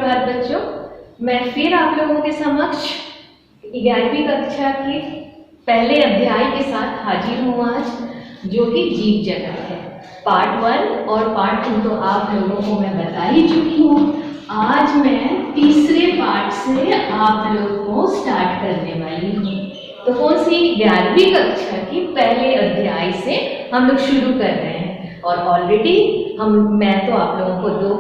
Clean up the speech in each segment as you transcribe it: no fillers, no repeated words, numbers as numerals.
नमस्कार बच्चों, मैं फिर आप लोगों के समक्ष 11वीं कक्षा के पहले अध्याय के साथ हाजिर हूँ आज, जो कि जीव जगत है। पार्ट 1 और पार्ट 2 तो आप लोगों को मैं बता ही चुकी हूँ। आज मैं तीसरे पार्ट से आप लोगों को स्टार्ट करने वाली हूँ। तो कौन सी 11वीं कक्षा की पहले अध्याय से हम लोग शुरू कर रहे हैं। और ऑलरेडी मैं तो आप लोगों को दो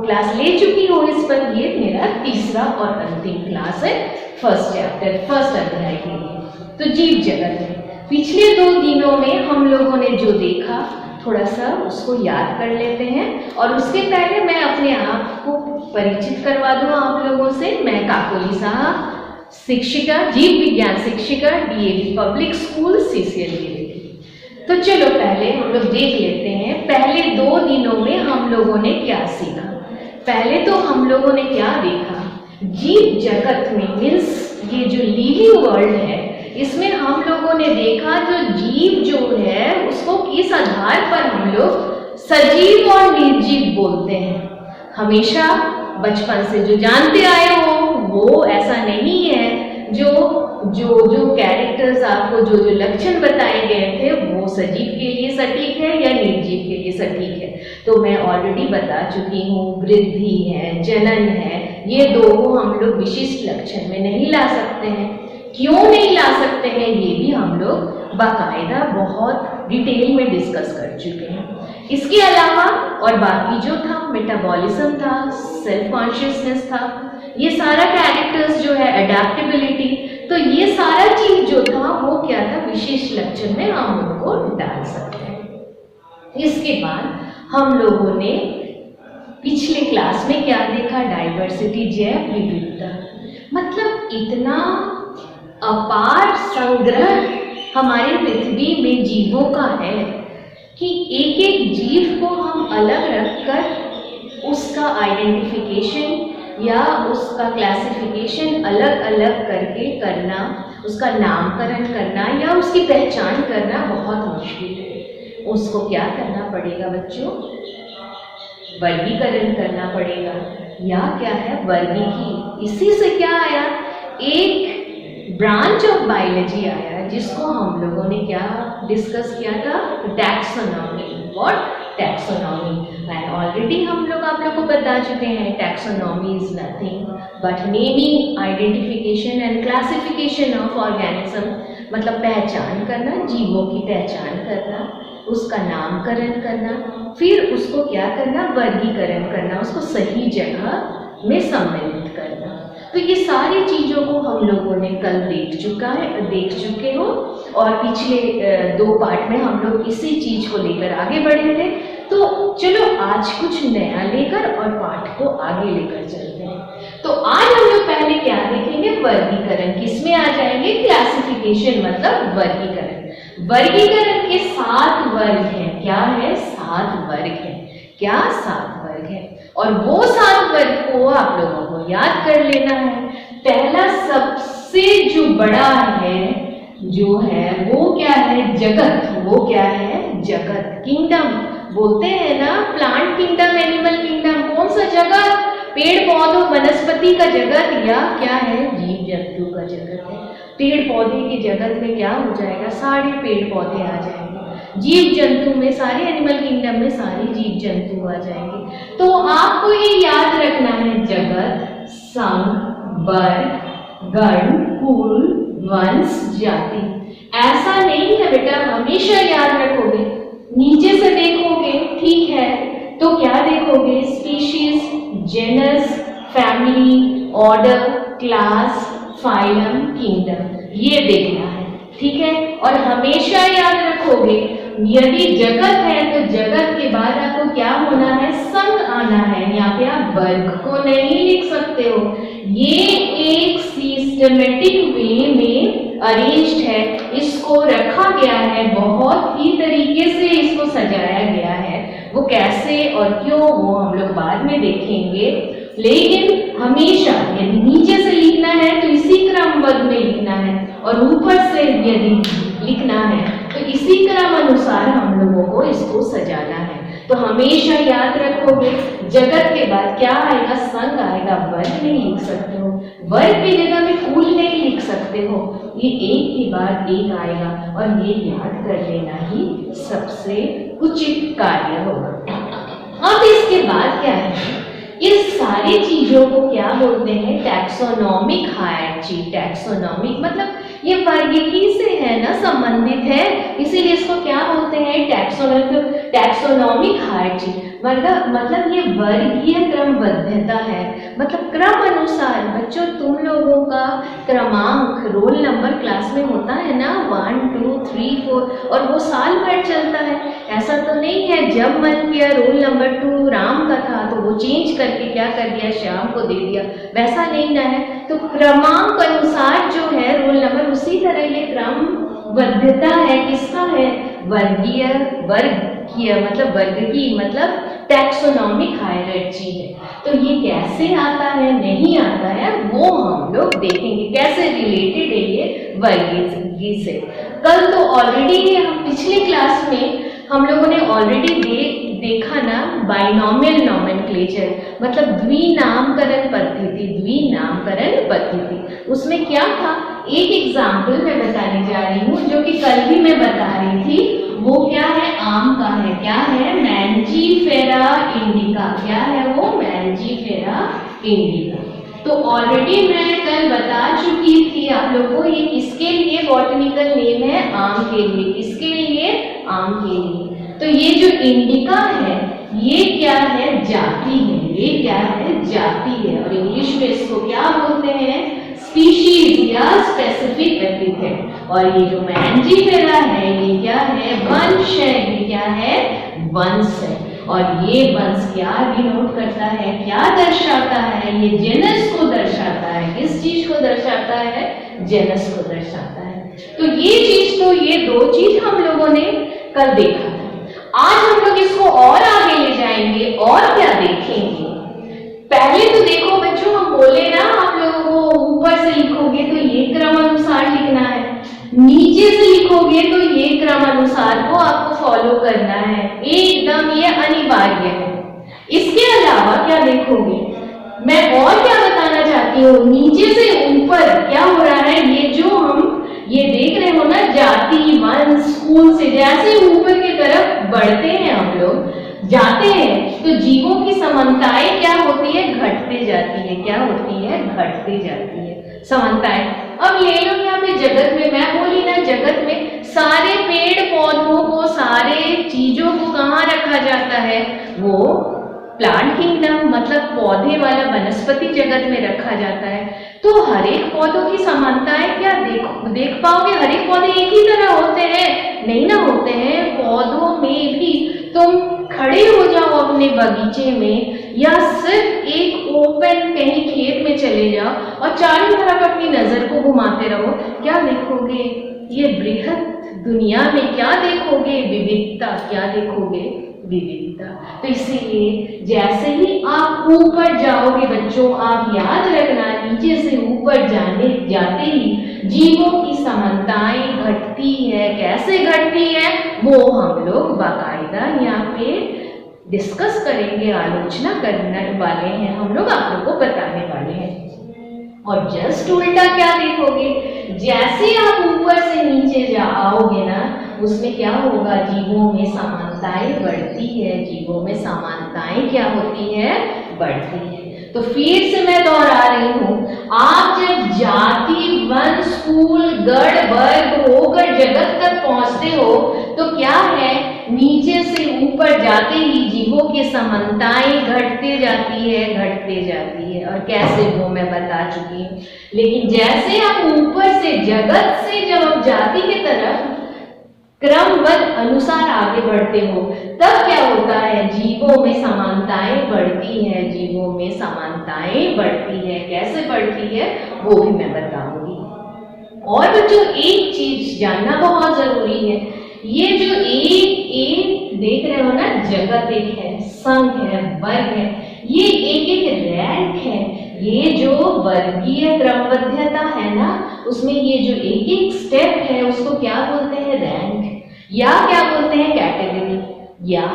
क्लास ले चुकी हूँ इस पर। ये मेरा तीसरा और अंतिम क्लास है फर्स्ट अध्याय के लिए। तो जीव जगत में पिछले 2 दिनों में हम लोगों ने जो देखा थोड़ा सा उसको याद कर लेते हैं। और उसके पहले मैं अपने आप को परिचित करवा दूँ आप लोगों से। मैं काकोली साहा, शिक्षिका, जीव विज्ञान शिक्षिका, DAV पब्लिक स्कूल CCL की। तो चलो पहले हम लोग देख लेते हैं पहले 2 दिनों में हम लोगों ने क्या सीखा। पहले तो हम लोगों ने क्या देखा, जीव जगत में मीन्स ये जो लिविंग वर्ल्ड है, इसमें हम लोगों ने देखा जो जीव जो है उसको किस आधार पर हम लोग सजीव और निर्जीव बोलते हैं। हमेशा बचपन से जो जानते आए हो वो ऐसा नहीं है। जो कैरेक्टर्स आपको जो लक्षण बताए गए थे वो सजीव के लिए सटीक है या निर्जीव के लिए सटीक है। तो मैं ऑलरेडी बता चुकी हूँ, वृद्धि है, जनन है, ये 2 को हम लोग विशिष्ट लक्षण में नहीं ला सकते हैं। क्यों नहीं ला सकते हैं ये भी हम लोग बाकायदा बहुत डिटेल में डिस्कस कर चुके हैं। इसके अलावा और बाकी जो था मेटाबॉलिज्म था, सेल्फ कॉन्शियसनेस था, ये सारा कैरेक्टर्स जो है, अडेप्टेबिलिटी, तो ये सारा चीज जो था वो क्या था, विशेष लक्षण में हम उनको डाल सकते हैं। इसके बाद हम लोगों ने पिछले क्लास में क्या देखा, डाइवर्सिटी, जैव विविधता। मतलब इतना अपार संग्रह हमारी पृथ्वी में जीवों का है कि एक एक जीव को हम अलग रखकर उसका आइडेंटिफिकेशन या उसका क्लासिफिकेशन अलग अलग करके करना, उसका नामकरण करना या उसकी पहचान करना बहुत मुश्किल है। उसको क्या करना पड़ेगा बच्चों, वर्गीकरण करना पड़ेगा या क्या है, वर्गीकी। इसी से क्या आया, एक ब्रांच ऑफ बायोलॉजी आया जिसको हम लोगों ने क्या डिस्कस किया था, taxonomy. What, taxonomy. And already हम लोग आप लोग को बता चुके हैं, taxonomy is nothing but naming, identification and classification of organism. मतलब पहचान करना, जीवों की पहचान करना, उसका नामकरण करना, फिर उसको क्या करना, वर्गीकरण करना, उसको सही जगह में सम्मिलित करना। तो ये सारी चीज़ों को हम लोगों ने कल देख चुके हो। और पिछले 2 पार्ट में हम लोग इसी चीज़ को लेकर आगे बढ़े थे। तो चलो आज कुछ नया लेकर और पाठ को आगे लेकर चलते हैं। तो आज हम लोग पहले क्या देखेंगे, वर्गीकरण। किसमें आ जाएंगे, क्लासिफिकेशन मतलब वर्गीकरण। वर्गीकरण के 7 वर्ग हैं। क्या है, 7 वर्ग हैं। क्या, 7 वर्ग है। और वो 7 वर्ग को आप लोगों को याद कर लेना है। पहला सबसे जो बड़ा है जो है वो क्या है, जगत। वो क्या है, जगत, किंगडम बोलते हैं ना, प्लांट किंगडम, एनिमल किंगडम। कौन सा जगत, पेड़ पौधों वनस्पति का जगत या क्या है, जीव जंतु का जगत है। पेड़ पौधे के जगत में क्या हो जाएगा, सारे पेड़ पौधे आ जाएंगे। जीव जंतु में, सारे एनिमल किंगडम में सारे जीव जंतु आ जाएंगे। तो आपको ये याद रखना है, जगत, संघ, वर्ग, गण, कुल, वंश, जाति। ऐसा नहीं है बेटा, हमेशा याद रखोगे। नीचे से देखोगे, ठीक है, तो क्या देखोगे, species, genus, family, order, class, phylum, kingdom, ये देखना है, ठीक है। और हमेशा याद रखोगे, यदि जगत है तो जगत के बाद आपको क्या होना है, संघ आना है। यहाँ पे आप वर्ग को नहीं लिख सकते हो। ये एक सिस्टमेटिक वे में अरेंज्ड है, इसको रखा गया है, बहुत ही तरीके से इसको सजाया गया है। वो कैसे और क्यों वो हम लोग बाद में देखेंगे। लेकिन हमेशा यदि नीचे से लिखना है तो इसी क्रमबद्ध में लिखना है, और ऊपर से यदि लिखना है तो इसी क्रम अनुसार हम लोगों को इसको सजाना है। तो हमेशा याद रखोगे, जगत के बाद क्या आएगा? संग आएगा। वर्ग नहीं लिख सकते हो, वर्ग की जगह में कुल नहीं लिख सकते हो, ये एक के बाद एक आएगा और ये याद कर लेना ही सबसे उचित कार्य होगा। अब इसके बाद क्या है? इस सारी चीजों को क्या बोलते हैं? Taxonomic hierarchy. टैक्सोनॉमिक मतलब ये वर्गीकी से है ना, संबंधित है, इसीलिए इसको क्या बोलते हैं? Taxonomic hierarchy. मतलब ये वर्गीय क्रमबद्धता है, मतलब क्रम अनुसार। बच्चों तुम लोगों का क्रमांक रोल नंबर क्लास में होता है ना, 1 2 3 4, और वो साल भर चलता है। ऐसा तो नहीं है जब मन किया रोल नंबर 2 राम का था तो वो चेंज करके क्या कर दिया, श्याम को दे दिया, वैसा नहीं ना है। तो क्रमांक अनुसार जो है रोल नंबर, उसी तरह ये क्रमबद्धता है। किसका है? वर्गीय मतलब वर्ग की मतलब टैक्सोनॉमिक हायरार्ची है। तो ये कैसे आता है, नहीं आता है, वो हम लोग देखेंगे कैसे रिलेटेड है ये वर्गीय से। कल तो ऑलरेडी हम पिछले क्लास में हम लोगों ने ऑलरेडी देखा ना बाइनोमियल नोमेनक्लेचर, मतलब द्विनामकरण पद्धति। द्विनामकरण पद्धति उसमें क्या था? एक एग्जाम्पल मैं बताने जा रही हूँ जो कि कल भी मैं बता रही थी। वो क्या है? आम का है। क्या है? Mangifera indica. क्या है वो? Mangifera indica. तो ऑलरेडी मैं कल बता चुकी थी आप लोगों को, ये किसके लिए बॉटनिकल नेम है? आम के लिए। किसके लिए? आम के लिए। तो ये जो इंडिका है ये क्या है? जाति है। ये क्या है? जाति है। और इंग्लिश में इसको क्या बोलते हैं? स्पीशीज या स्पेसिफिक एपिथेट। और ये जो मैंजीफेरा है ये क्या है? वंश है। ये क्या है? वंश है। और ये वंश क्या डिनोट करता है, क्या दर्शाता है? ये जेनस को दर्शाता है। किस चीज को दर्शाता है? जेनस को दर्शाता है। तो ये चीज, तो ये दो चीज हम लोगों ने कल देखा था। आज हम लोग इसको और आगे ले जाएंगे और क्या देखेंगे? पहले तो देखो बच्चों, हम बोले ना आप लोगों को ऊपर से लिखोगे तो ये क्रम अनुसार लिखना है, नीचे से लिखोगे तो ये क्रम अनुसार को आपको फॉलो करना है, एकदम ये अनिवार्य है। इसके अलावा क्या देखोगे? मैं और क्या बताना चाहती हूँ, नीचे से ऊपर क्या हो रहा है? ये जो हम ये देख रहे हो ना, जाति वंश स्कूल से जैसे ऊपर की तरफ बढ़ते हैं हम लोग जाते हैं तो जीवों की समानताएं क्या होती है? घटते जाती है। क्या होती है? घटती जाती है समानताएं। अब ले लो यहाँ पे जगत में, मैं बोली ना जगत में सारे पेड़ पौधों को, सारे चीजों को कहाँ रखा जाता है? वो प्लांट किंगडम मतलब पौधे वाला वनस्पति जगत में रखा जाता है। तो हर एक पौधों की समानताएं क्या देख पाओगे? हर एक पौधे एक ही तरह होते हैं? नहीं ना होते हैं। पौधों में भी तुम खड़े हो जाओ अपने बगीचे में या सिर्फ एक ओपन कहीं खेत में चले जाओ और चारों तरफ अपनी नजर को घुमाते रहो, क्या देखोगे? ये बृहद दुनिया में क्या देखोगे? विविधता। क्या देखोगे? विविधता। तो इसीलिए जैसे ही आप ऊपर जाओगे बच्चों, आप याद रखना नीचे से ऊपर जाते ही जीवों की समानताएं घटती है। कैसे घटती है वो हम लोग बाकायदा यहाँ पे डिस्कस करेंगे, आलोचना करने वाले हैं, हम लोग आप लोग को बताने वाले हैं। और जस्ट उल्टा क्या देखोगे? जैसे आप ऊपर से नीचे आओगे ना, उसमें क्या होगा? जीवों में समानताएं बढ़ती है। जीवों में समानताएं क्या होती है? बढ़ती है। तो फिर से मैं दोहरा रही हूँ, आप जब जाति वंश कुल गण वर्ग होकर जगत तक पहुंचते हो तो क्या है? नीचे से ऊपर जाते ही जीवों की समानताएं घटते जाती है, घटते जाती है। और कैसे वो मैं बता चुकी हूँ। लेकिन जैसे आप ऊपर से जगत से जब आप जाति की तरफ क्रमबद्ध अनुसार आगे बढ़ते हो तब क्या होता है? जीवों में समानताएं बढ़ती है। जीवों में समानताएं बढ़ती है। कैसे बढ़ती है वो भी मैं बताऊंगी। और बच्चों एक चीज जानना बहुत जरूरी है, ये जो एक देख रहे हो ना, जगत एक है, संघ है, वर्ग है, ये एक एक रैंक है। ये जो वर्गीय क्रमबद्धता है ना, उसमें ये जो एक एक स्टेप है उसको क्या बोलते हैं? रैंक, या क्या बोलते हैं? कैटेगरी, या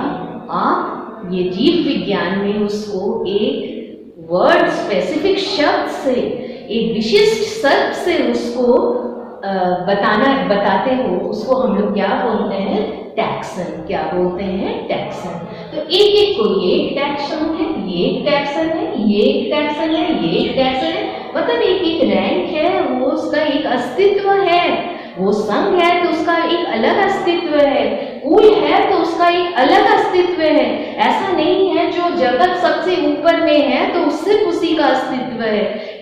आप ये जीव विज्ञान में उसको एक वर्ड स्पेसिफिक शब्द से, एक विशिष्ट शब्द से उसको बताते हो, उसको हम लोग क्या बोलते हैं? टैक्सन। क्या बोलते हैं? टैक्सन। तो एक एक को ये एक टैक्सन है, ये एक टैक्सन है, ये एक टैक्सन है, ये एक टैक्सन है, मतलब एक एक रैंक है, वो उसका एक अस्तित्व है। वो संघ है तो उसका एक अलग अस्तित्व है, कुल है तो उसका एक अलग अस्तित्व है। ऐसा नहीं है जो जगत सबसे ऊपर में है तो उससे उसी का अस्तित्व है।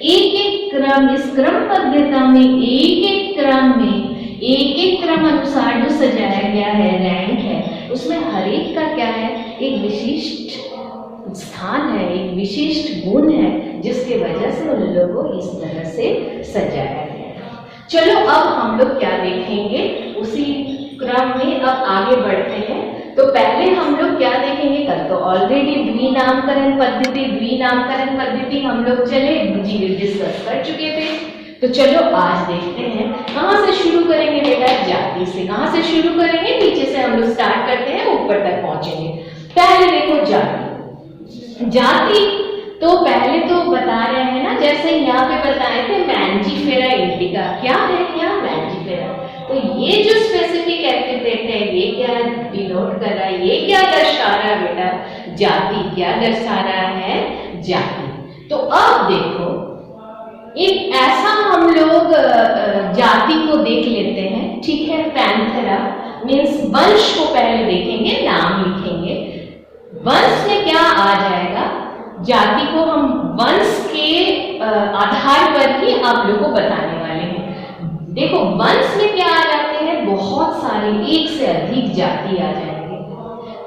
एक एक क्रम, इस क्रम पद्धति में एक एक क्रम में एक एक क्रम अनुसार जो सजाया गया है, रैंक है, उसमें हर एक का क्या है? एक विशिष्ट स्थान है, एक विशिष्ट गुण है, जिसके वजह से उन लोगों को इस तरह से सजाया गया। चलो अब हम लोग क्या देखेंगे, उसी क्रम में अब आगे बढ़ते हैं। तो पहले हम लोग क्या देखेंगे? कल तो ऑलरेडी द्विनामकरण पद्धति हम लोग चले डिस्कस कर चुके थे। तो चलो आज देखते हैं कहाँ से शुरू करेंगे बेटा? जाति से। कहाँ से शुरू करेंगे? नीचे से हम लोग स्टार्ट करते हैं, ऊपर तक पहुंचेंगे। पहले देखो जाति। जाति तो पहले तो बता रहे हैं ना, जैसे यहाँ पे बताए थे मैंजीफेरा इंडिका। क्या है यहाँ? मैंजीफेरा। तो ये जो स्पेसिफिक एपिथेट है, ये क्या डिनोट कर रहा है? ये क्या दर्शा रहा है बेटा? जाति। क्या दर्शा रहा है? जाति। तो अब देखो, एक ऐसा हम लोग जाति को देख लेते हैं, ठीक है? पैंथेरा मीन्स वंश को पहले देखेंगे, नाम लिखेंगे। वंश में क्या आ जाएगा? जाति को हम वंश के आधार पर ही आप लोगों को बताने वाले हैं। देखो वंश में क्या आ जाते हैं? बहुत सारे, एक से अधिक जाति आ जाएंगे।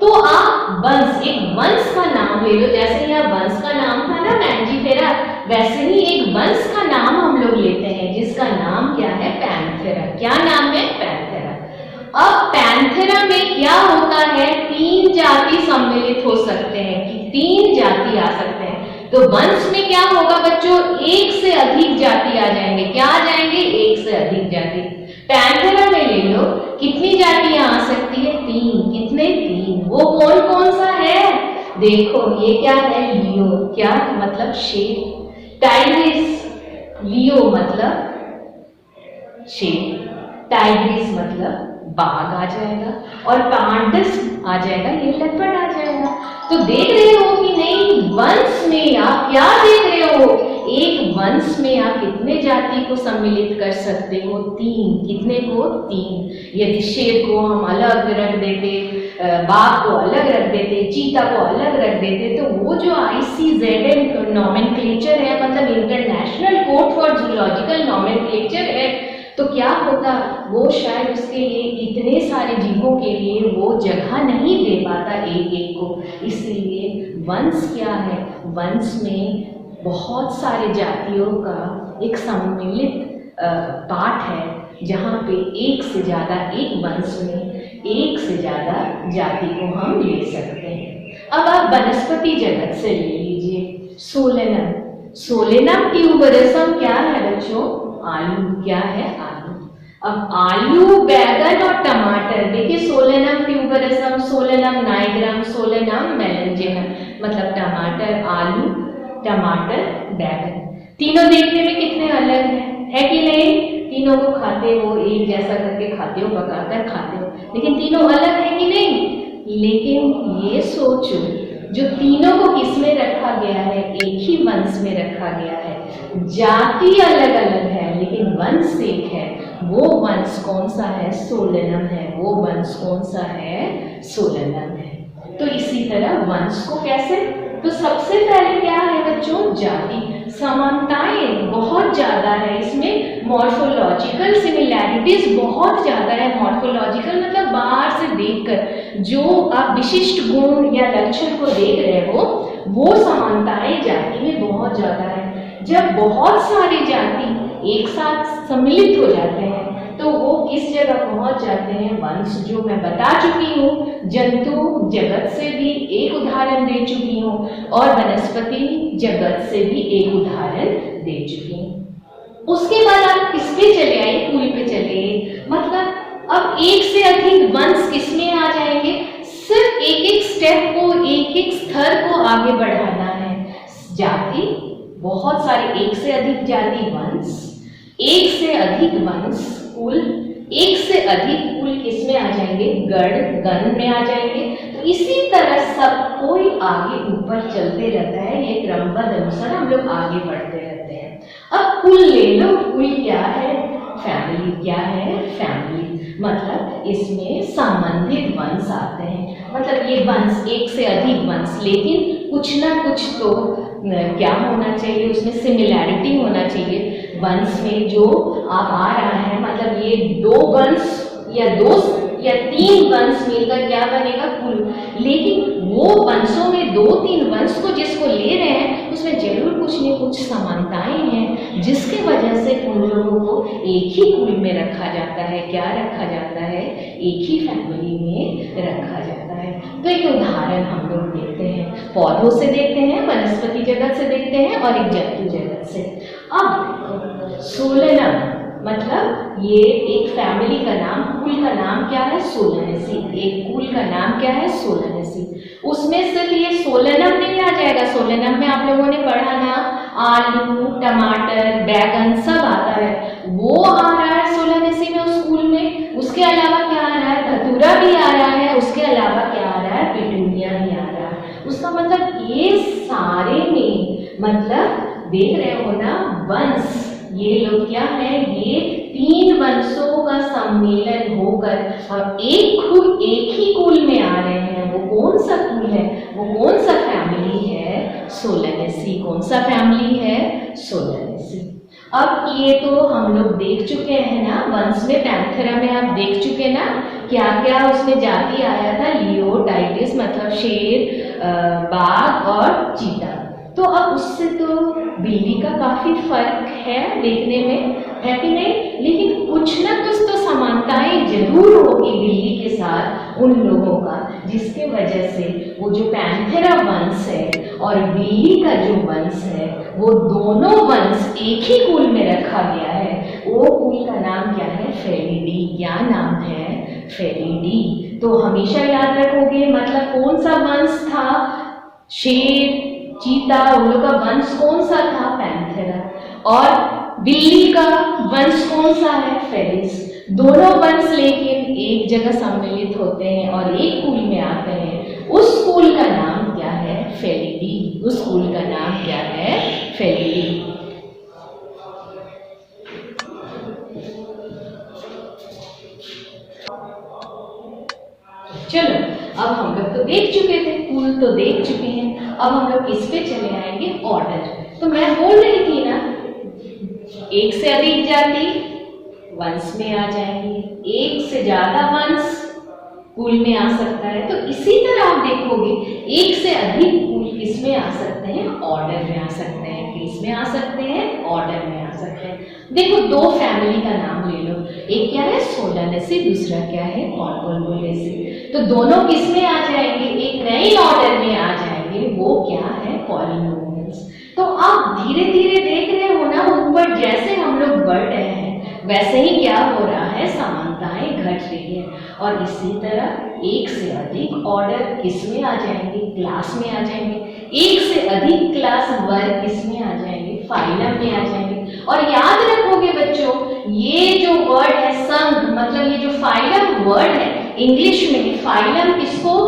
तो आप वंश, एक वंश का नाम ले लो। जैसे यहाँ वंश का नाम था ना मैंजीफेरा, वैसे ही एक वंश का नाम हम लोग लेते हैं, जिसका नाम क्या है? पैंथेरा। क्या नाम है? पैंथेरा। अब पैंथेरा में क्या होता है? 3 जाति सम्मिलित हो सकते हैं, कि 3 जाति आ सकते हैं। तो वंश में क्या होगा बच्चों? एक से अधिक जाति आ जाएंगे। क्या आ जाएंगे? एक से अधिक जाति। पैंथेरा में ले लो, कितनी जातियां आ सकती है? 3। कितने? 3। वो कौन कौन सा है? देखो ये क्या है? लियो। क्या मतलब? शेर। टाइग्रिस। लियो मतलब शेर, टाइग्रिस मतलब बाघ आ जाएगा, और पांडस आ जाएगा, ये लेपर्ड आ जाएगा। तो देख रहे हो कि नहीं, वंश में आप क्या देख रहे हो? एक वंश में आप कितने जाति को सम्मिलित कर सकते हो? 3। कितने को? 3। यदि शेर को हम अलग रख देते, बाघ को अलग रख देते, चीता को अलग रख देते, तो वो जो ICZN नॉमेनक्लेचर है, मतलब international code for zoological nomenclature है, तो क्या होता? वो शायद उसके लिए, इतने सारे जीवों के लिए वो जगह नहीं दे पाता एक एक को। इसलिए वंश क्या है? वंश में बहुत सारे जातियों का एक सम्मिलित पाठ है, जहाँ पे एक से ज़्यादा, एक वंश में एक से ज़्यादा जाति को हम ले सकते हैं। अब आप वनस्पति जगत से ले लीजिए सोलेनम। सोलेनम ट्यूबरसम क्या है बच्चों? आलू। क्या है? आलू। अब आलू, बैगन और टमाटर, देखिए Solanum tuberosum, Solanum nigrum, Solanum melongena, मतलब टमाटर, आलू, टमाटर, बैगन। तीनों देखने में कितने अलग है कि नहीं? तीनों को खाते हो, एक जैसा करके खाते हो, पकाकर खाते हो, लेकिन तीनों अलग है कि नहीं? लेकिन ये सोचो, जो तीनों को किसमें रखा गया है? एक ही वंश में रखा गया है। जाति अलग अलग है लेकिन वंश एक है। वो वंश कौन सा है? सोलेनम है। वो वंश कौन सा है? सोलेनम है। तो इसी तरह वंश को कैसे? तो सबसे पहले क्या है बच्चों? जाति। समानताएं बहुत ज्यादा है इसमें, मॉर्फोलॉजिकल सिमिलैरिटीज बहुत ज्यादा है। मॉर्फोलॉजिकल मतलब बाहर से देखकर जो आप विशिष्ट गुण या लक्षण को देख रहे हो, वो समानताएं जाति में बहुत ज्यादा है। जब बहुत सारी जाति एक साथ सम्मिलित हो जाते हैं तो वो किस जगह पहुंच जाते हैं? वंश, जो मैं बता चुकी हूँ। जंतु जगत से भी एक उदाहरण दे चुकी हूँ, और वनस्पति जगत से भी एक उदाहरण दे चुकी हूँ। उसके बाद आप किस पे चले आए? कुल पे चले। मतलब अब एक से अधिक वंश किसमें आ जाएंगे? सिर्फ एक एक स्टेप को, एक एक स्तर को आगे बढ़ाना है। जाति, बहुत सारे, एक से अधिक जाति वंश, एक से अधिक वंश कुल, एक से अधिक कुल किसमें आ जाएंगे, गण, गण में आ जाएंगे। तो इसी तरह सब कोई आगे ऊपर चलते रहता है, ये क्रमबद्ध अनुसार हम लोग आगे बढ़ते रहते हैं। अब कुल ले लो, कुल क्या है, फैमिली। क्या है, फैमिली। मतलब इसमें संबंधित वंश आते हैं, मतलब ये वंश, एक से अधिक वंश, लेकिन कुछ ना कुछ तो क्या होना चाहिए, उसमें सिमिलैरिटी होना चाहिए। वंश में जो आप आ रहा है, मतलब ये दो वंश या दो या तीन वंश मिलकर क्या बनेगा, कुल। लेकिन वो वंशों में दो तीन वंश को जिसको ले रहे हैं उसमें जरूर कुछ न कुछ समानताएं हैं, जिसके वजह से उन लोगों को एक ही कुल में रखा जाता है। क्या रखा जाता है, एक ही फैमिली में रखा जाता है। तो एक उदाहरण हम लोग देखते हैं, पौधों से देखते हैं, वनस्पति जगत से देखते हैं और एक जंतु जगत से। अब सोलनम, मतलब ये एक फैमिली का नाम, कुल का नाम क्या है, सोलनेसी। एक कुल का नाम क्या है, सोलनेसी। उसमें सिर्फ ये सोलनम नहीं आ जाएगा। सोलनम में आप लोगों ने पढ़ा ना, आलू, टमाटर, बैगन सब आता है, वो आ रहा है सोलनेसी में उस स्कूल में। उसके अलावा क्या आ रहा है, धतूरा भी आ रहा है, उसके अलावा क्या आ रहा है, पिटूनिया भी आ रहा है। उसका मतलब ये सारे में, मतलब देख रहे हो ना, वंश, ये लोग क्या है, ये तीन वंशों का सम्मेलन होकर और एक ही कुल में आ रहे हैं। वो कौन सा कुल है, वो कौन सा फैमिली है, सोलनेसी। कौन सा फैमिली है, सोलनेसी। अब ये तो हम लोग देख चुके हैं ना, वंश में पैंथेरा में आप देख चुके ना, क्या क्या उसमें जाति आया था, लियो, टाइटिस, मतलब शेर, बाघ और चीता। तो अब उससे तो बिल्ली का काफी फर्क है देखने में, है कि नहीं? लेकिन कुछ ना कुछ तो समानताएं जरूर होगी बिल्ली के साथ उन लोगों का, जिसके वजह से वो जो पैंथेरा वंश है और बिल्ली का जो वंश है, वो दोनों वंश एक ही कुल में रखा गया है। वो कुल का नाम क्या है, फेलिडी। क्या नाम है, फेलिडी। तो हमेशा याद रखोगे, मतलब कौन सा वंश था, शेर, चीता, उन लोग का वंश कौन सा था, पैंथेरा। और बिल्ली का वंश कौन सा है, फेलिस। दोनों वंश लेकिन एक जगह सम्मिलित होते हैं और एक कुल में आते हैं। उस कुल का नाम क्या है, फेलिडी। उस कुल का नाम क्या है, फेलिडी। चलो, अब हम लोग तो देख चुके थे, कुल तो देख चुके हैं। अब हम लोग इस पे चले आएंगे, ऑर्डर। तो मैं बोल रही थी ना, एक से अधिक जाति वंश में आ जाएंगी, एक से ज्यादा वंश कुल में आ सकता है। तो इसी तरह आप देखोगे, एक से अधिक कुल किस में आ सकते हैं, ऑर्डर में आ सकते हैं। किस में आ सकते हैं, ऑर्डर में आ सकते हैं। देखो, दो फैमिली का नाम ले लो, एक क्या है, सोलनेसी, दूसरा क्या है, कॉर्कोलुलेसी। तो दोनों किस में आ जाएंगे, एक नए ऑर्डर में आ जाएंगे, वो क्या है, पॉलिनोमियल्स। तो आप धीरे धीरे देख रहे हो ना, ऊपर जैसे हम लोग बढ़ रहे हैं वैसे ही क्या हो रहा है, समानताएं घट रही है। और इसी तरह एक से अधिक ऑर्डर किस में आ जाएंगे, क्लास में आ जाएंगे। एक से अधिक क्लास वर्ग किस में आ जाएंगे, फाइलम में आ जाएंगे। और याद रखोगे बच्चों, ये जो वर्ड है संघ, मतलब ये जो फाइलम वर्ड है, इंग्लिश में फाइलम किसको,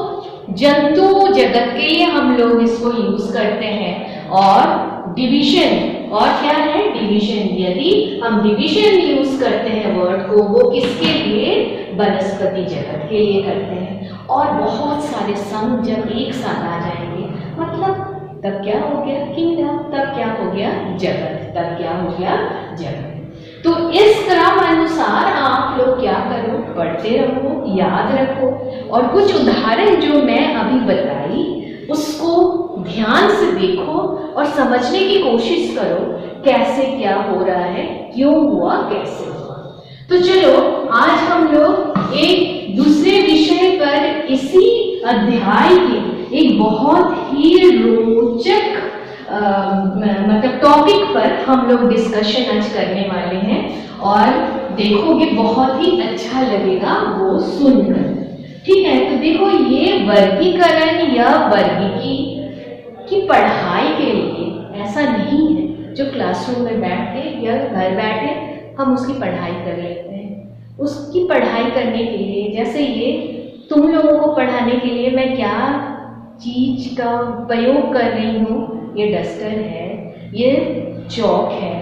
जंतु जगत के लिए हम लोग इसको यूज करते हैं। और डिवीजन, और क्या है, डिवीजन। यदि हम डिवीजन यूज करते हैं वर्ड को, वो किसके लिए, वनस्पति जगत के लिए करते हैं। और बहुत सारे संघ जब एक साथ आ जाएंगे, मतलब तब क्या हो गया, किंगडम। तब क्या हो गया, जगत। तब क्या हो गया, जगत। तो इस क्रम अनुसार आप लोग क्या करो, पढ़ते रहो, याद रखो। और कुछ उदाहरण जो मैं अभी बताई उसको ध्यान से देखो और समझने की कोशिश करो, कैसे क्या हो रहा है, क्यों हुआ, कैसे हुआ। तो चलो, आज हम लोग एक दूसरे विषय पर, इसी अध्याय के एक बहुत ही रोचक मतलब टॉपिक पर हम लोग डिस्कशन आज करने वाले हैं। और देखोगे बहुत ही अच्छा लगेगा वो सुनकर। ठीक है, तो देखो ये वर्गीकरण या वर्गीकी की पढ़ाई के लिए ऐसा नहीं है जो क्लासरूम में बैठ के या घर बैठे हम उसकी पढ़ाई कर लेते हैं। उसकी पढ़ाई करने के लिए, जैसे ये तुम लोगों को पढ़ाने के लिए मैं क्या चीज का उपयोग कर रही हूँ, ये डस्टर है, ये चौक है,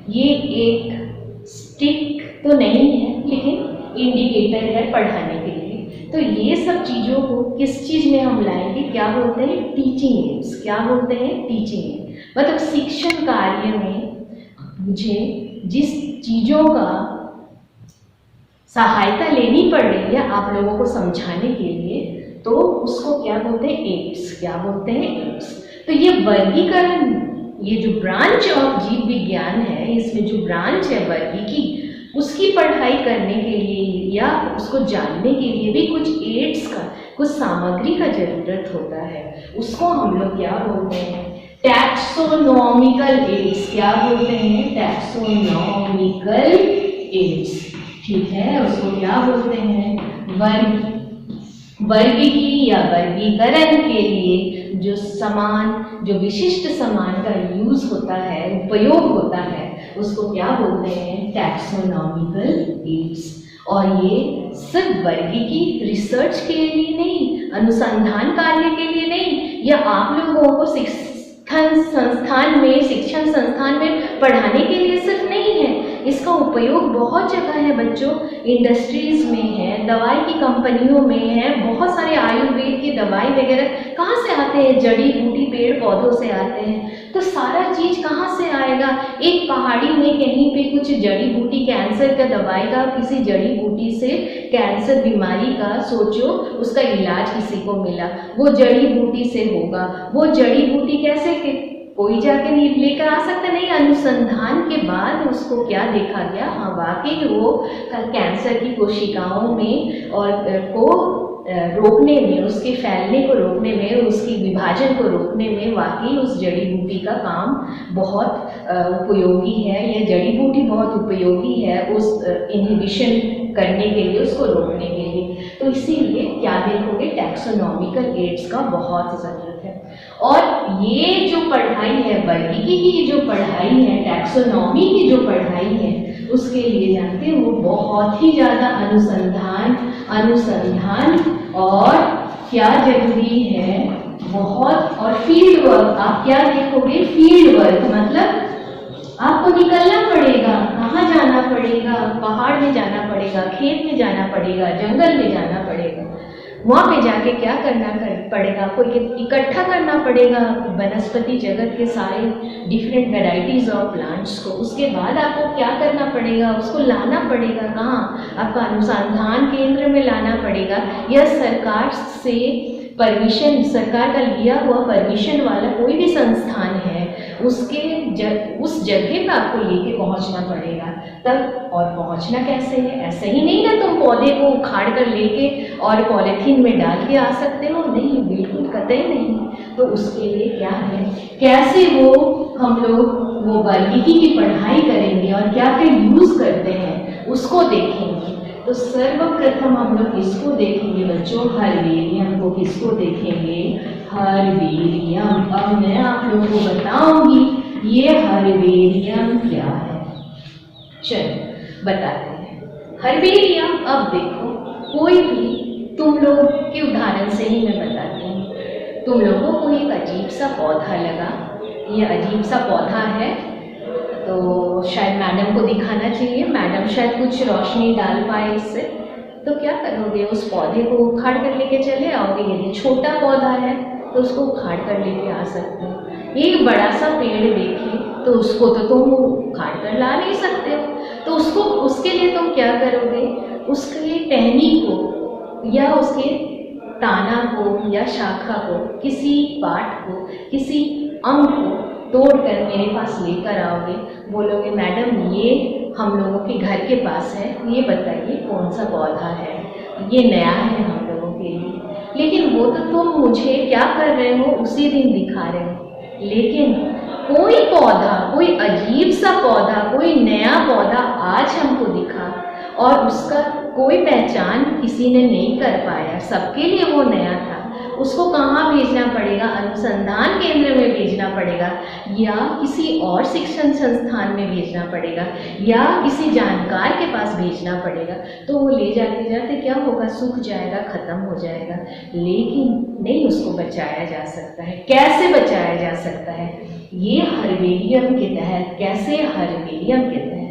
ये एक स्टिक तो नहीं है लेकिन इंडिकेटर है पढ़ाने के लिए। तो ये सब चीज़ों को किस चीज़ में हम लाएंगे, क्या बोलते हैं, टीचिंग एड्स। क्या बोलते हैं, टीचिंग एड। मतलब शिक्षण कार्य में मुझे जिस चीज़ों का सहायता लेनी पड़ रही है आप लोगों को समझाने के लिए, तो उसको क्या बोलते हैं, एड्स। क्या बोलते हैं, एड्स। तो ये वर्गीकरण, ये जो ब्रांच ऑफ जीव विज्ञान है, इसमें जो ब्रांच है वर्गीकी, उसकी पढ़ाई करने के लिए या उसको जानने के लिए भी कुछ एड्स का, कुछ सामग्री का जरूरत होता है। उसको हम लोग क्या बोलते हैं, टैक्सोनॉमिकल एड्स। क्या बोलते हैं, टैक्सोनॉमिकल एड्स। ठीक है, उसको क्या बोलते हैं, वर्गीकी या वर्गीकरण के लिए जो सामान, जो विशिष्ट सामान का यूज होता है, उपयोग होता है, उसको क्या बोलते हैं, टैक्सोनॉमिकल एड्स। और ये सिर्फ वर्गीकी रिसर्च के लिए नहीं, अनुसंधान कार्य के लिए नहीं, या आप लोगों को शिक्षण संस्थान में पढ़ाने के लिए सिर्फ नहीं है। इसका उपयोग बहुत जगह है बच्चों, इंडस्ट्रीज में है, दवाई की कंपनियों में है, बहुत सारे आयुर्वेद की दवाई वगैरह कहाँ से आते हैं, जड़ी बूटी पेड़ पौधों से आते हैं। तो सारा चीज कहाँ से आएगा, एक पहाड़ी में कहीं पे कुछ जड़ी बूटी, कैंसर का दवाई का, किसी जड़ी बूटी से कैंसर बीमारी का सोचो उसका इलाज किसी को मिला, वो जड़ी बूटी से होगा। वो जड़ी बूटी कैसे कोई जाके लेकर आ सकता नहीं, अनुसंधान के बाद उसको क्या देखा गया, हाँ वाकई वो कैंसर की कोशिकाओं में और को रोकने में, उसके फैलने को रोकने में, उसकी विभाजन को रोकने में वाकई उस जड़ी बूटी का काम बहुत उपयोगी है। यह जड़ी बूटी बहुत उपयोगी है उस इनहिबिशन करने के लिए, उसको रोकने के लिए। तो इसीलिए क्या देखोगे, टैक्सोनॉमिकल एड्स का बहुत ज़रूरत है। और ये जो पढ़ाई है, वर्गीकी की जो पढ़ाई है, टैक्सोनॉमी की जो पढ़ाई है, उसके लिए जानते हो बहुत ही ज़्यादा अनुसंधान और क्या जरूरी है, बहुत, और फील्ड वर्क। आप क्या देखोगे, फील्ड वर्क, मतलब आपको निकलना पड़ेगा, कहाँ जाना पड़ेगा, पहाड़ में जाना पड़ेगा, खेत में जाना पड़ेगा, जंगल में जाना पड़ेगा, वहाँ पे जाके क्या करना पड़ेगा, आपको इकट्ठा करना पड़ेगा वनस्पति जगत के सारे डिफरेंट वेराइटीज ऑफ प्लांट्स को। उसके बाद आपको क्या करना पड़ेगा, उसको लाना पड़ेगा कहाँ, आपका अनुसंधान केंद्र में लाना पड़ेगा, या सरकार से परमिशन, सरकार का लिया हुआ परमिशन वाला कोई भी संस्थान है उसके उस जगह पे आपको लेके पहुंचना पड़ेगा तब। और पहुंचना कैसे है, ऐसे ही नहीं ना तुम पौधे को उखाड़ कर लेके और पॉलीथीन में डाल के आ सकते हो, नहीं, बिल्कुल कतई नहीं। तो उसके लिए क्या है, कैसे वो हम लोग वो वर्गीकी की पढ़ाई करेंगे और क्या क्या यूज करते हैं उसको देखेंगे। तो सर्वप्रथम हम लोग किसको देखेंगे बच्चों, हर्बेरियम को। किसको देखेंगे, हर्बेरियम। अब मैं आप लोगों को बताऊंगी ये हर्बेरियम क्या है। चलो बताते हैं हर्बेरियम। अब देखो, कोई भी तुम लोग के उदाहरण से ही मैं बताती हूँ। तुम लोगों को एक अजीब सा पौधा लगा, ये अजीब सा पौधा है, तो शायद मैडम को दिखाना चाहिए, मैडम शायद कुछ रोशनी डाल पाए इससे। तो क्या करोगे, उस पौधे को उखाड़ कर लेके चले आओगे। यदि छोटा पौधा है तो उसको उखाड़ कर लेके आ सकते हो। एक बड़ा सा पेड़ देखे तो उसको तो तुम उखाड़ कर ला नहीं सकते हो, तो उसको, उसके लिए तुम क्या करोगे, उसके टहनी को या उसके ताना को या शाखा को, किसी पार्ट को, किसी अंग को तोड़कर मेरे पास लेकर आओगे। बोलोगे मैडम ये हम लोगों के घर के पास है, ये बताइए कौन सा पौधा है, ये नया है हम लोगों के लिए। लेकिन वो तो तुम मुझे क्या कर रहे हो, उसी दिन दिखा रहे हो। लेकिन कोई पौधा, कोई अजीब सा पौधा, कोई नया पौधा आज हमको दिखा और उसका कोई पहचान किसी ने नहीं कर पाया, सबके लिए वो नया था, उसको कहाँ भेजना पड़ेगा? अनुसंधान केंद्र में भेजना पड़ेगा, या किसी और शिक्षण संस्थान में भेजना पड़ेगा, या किसी जानकार के पास भेजना पड़ेगा। तो वो ले जाते जाते क्या होगा? सूख जाएगा, ख़त्म हो जाएगा। लेकिन नहीं, उसको बचाया जा सकता है। कैसे बचाया जा सकता है? ये हर्बेरियम के तहत। कैसे? हर्बेरियम के तहत।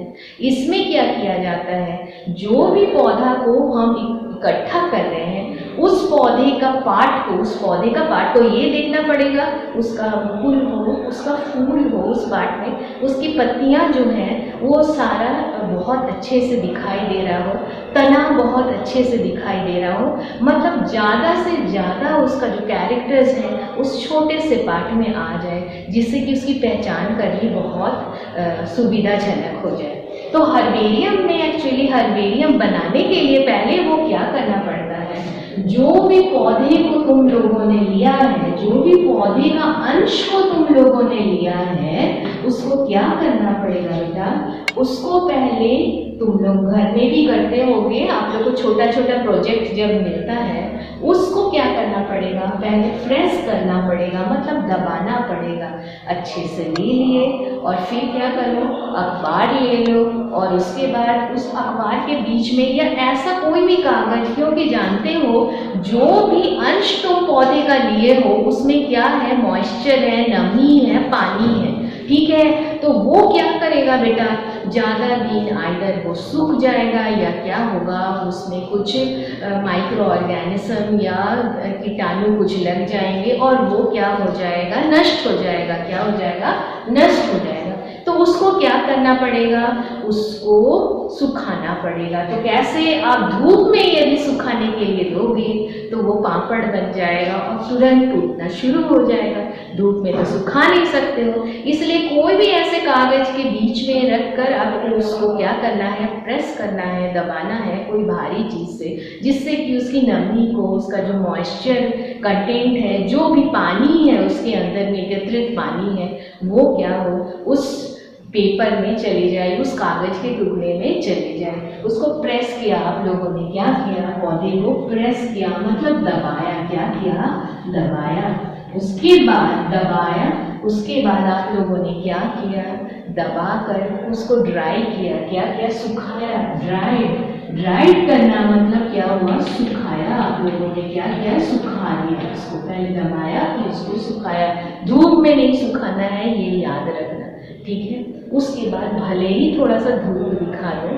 इसमें क्या किया जाता है? जो भी पौधा को हम इकट्ठा कर रहे हैं, उस पौधे का पार्ट को ये देखना पड़ेगा, उसका फूल हो, उसका फूल हो, उस पार्ट में उसकी पत्तियां जो हैं वो सारा बहुत अच्छे से दिखाई दे रहा हो, तना बहुत अच्छे से दिखाई दे रहा हो, मतलब ज़्यादा से ज़्यादा उसका जो कैरेक्टर्स हैं उस छोटे से पार्ट में आ जाए, जिससे कि उसकी पहचान करनी बहुत सुविधाजनक हो जाए। तो हर्बेरियम में एक्चुअली हर्बेरियम बनाने के लिए पहले वो क्या करना पड़ता है? जो भी पौधे को तुम लोगों ने लिया है, जो भी पौधे का अंश को तुम लोगों ने लिया है, उसको क्या करना पड़ेगा बेटा? उसको पहले तुम लोग घर में भी करते होगे, आप लोग को छोटा छोटा प्रोजेक्ट जब मिलता है, उसको क्या करना पड़ेगा? पहले प्रेस करना पड़ेगा, मतलब दबाना पड़ेगा। अच्छे से ले लिए और फिर क्या करो? अखबार ले लो, और उसके बाद उस अखबार के बीच में या ऐसा कोई भी कागज, क्योंकि जानते हो जो भी अंश तुम पौधे का लिए हो उसमें क्या है? मॉइस्चर है, नमी है, पानी है, ठीक है? तो वो क्या करेगा बेटा? ज़्यादा दिन आइदर वो सूख जाएगा या क्या होगा, उसमें कुछ माइक्रो ऑर्गेनिज्म या कीटाणु कुछ लग जाएंगे और वो क्या हो जाएगा? नष्ट हो जाएगा। क्या हो जाएगा? नष्ट हो जाएगा। तो उसको क्या करना पड़ेगा? उसको सुखाना पड़ेगा। तो कैसे? आप धूप में यदि सुखाने के लिए दोगे तो वो पापड़ बन जाएगा और तुरंत टूटना शुरू हो जाएगा। धूप में तो सुखा नहीं सकते हो, इसलिए कोई भी ऐसे कागज के बीच में रखकर आपको उसको क्या करना है? प्रेस करना है, दबाना है कोई भारी चीज़ से, जिससे कि उसकी नमी को, उसका जो मॉइस्चर कंटेंट है, जो भी पानी है उसके अंदर में एकत्रित पानी है, वो क्या हो? उस पेपर में चले जाए, उस कागज के टुकड़े में चले जाए। उसको प्रेस किया आप लोगों ने। क्या किया? पौधे को प्रेस किया, मतलब दबाया। क्या किया? दबाया। उसके बाद दबाया, उसके बाद आप लोगों ने क्या किया? दबाकर उसको ड्राई किया। क्या किया? सुखाया। ड्राइड करना मतलब क्या हुआ? सुखाया। आप लोगों ने क्या किया? सुखा लिया। उसको पहले दबाया फिर उसको सुखाया। धूप में नहीं सुखाना है, ये याद रखना, ठीक है? उसके बाद भले ही थोड़ा सा धूप दिखा दो,